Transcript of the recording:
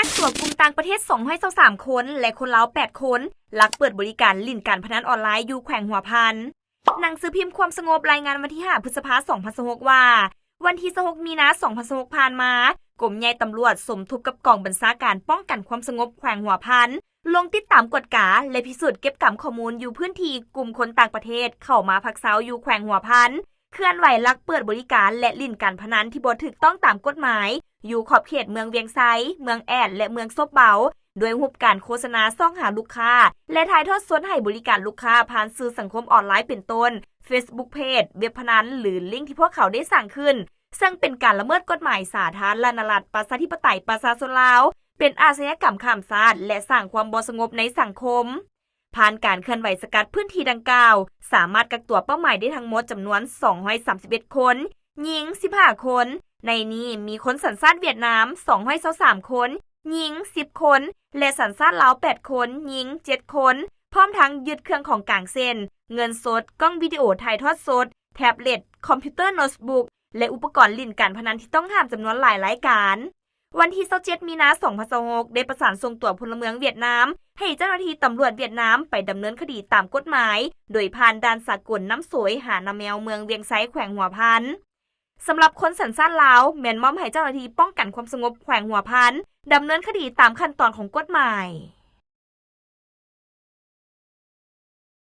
กักตัวกลุ่มต่างประเทศ223คนและคนลาว8คนลักเปิดบริการลิ่นการพนันออนไลน์อยู่แขวงหัวพันหนังสือพิมพ์ความสงบรายงานวันที่5พฤษภาคม2026ว่าวันที่26มีนาคม2026ผ่านมากรมใหญ่ตำรวจสมทบกับกองบัญชาการป้องกันความสงบแขวงหัวพันลงติดตามกวดกาและพิสูจน์เก็บกำข้อมูลอยู่พื้นที่กลุ่มคนต่างประเทศเข้ามาพักเซาอยู่แขวงหัวพันเคลื่อนไหวลักเปิดบริการและลิ่นการพนันที่บ่ถูกต้องตามกฎหมายอยู่ขอบเขตเมืองเวียงไซเมืองแอดและเมืองซบเบาโดยรูปการโฆษณาซ่องหาลูกค้าและถ่ายทอดสดให้บริการลูกค้าผ่านสื่อสังคมออนไลน์เป็นต้น Facebook Page เว็บพนันหรือลิงก์ที่พวกเขาได้สร้างขึ้นซึ่งเป็นการละเมิดกฎหมายสาธารณรัฐประชาธิปไตยประชาชนลาวเป็นอาชญากรรมข้ามชาติและสร้างความบ่สงบในสังคมผ่านการเคลื่อนไหวสกัดพื้นที่ดังกล่าวสามารถกักตัวเป้าหมายได้ทั้งหมดจำนวน231คนหญิง15คนในนี้มีคนสัญชาติเวียดนาม223คนหญิง10คนและสัญชาติลาว8คนหญิง7คนพร้อมทั้งยึดเครื่องของกลางเส้นเงินสดกล้องวิดีโอถ่ายทอดสดแท็บเล็ตคอมพิวเตอร์โน้ตบุ๊กและอุปกรณ์ลิ่นการพนันที่ต้องห้ามจำนวนหลายรายการวันที่27มีนาคม2026ได้ประสานส่งตัวพลเมืองเวียดนามให้เจ้าหน้าที่ตำรวจเวียดนามไปดำเนินคดีตามกฎหมายโดยผ่านด่านสากลน้ำสวยหานาแมวเมืองเวียงไซแขวงหัวพันสำหรับคนสัญชาติลาวแม่นมอมให้เจ้าหน้าที่ป้องกันความสงบแขวงหัวพันดำเนินคดีตามขั้นตอนของกฎหมาย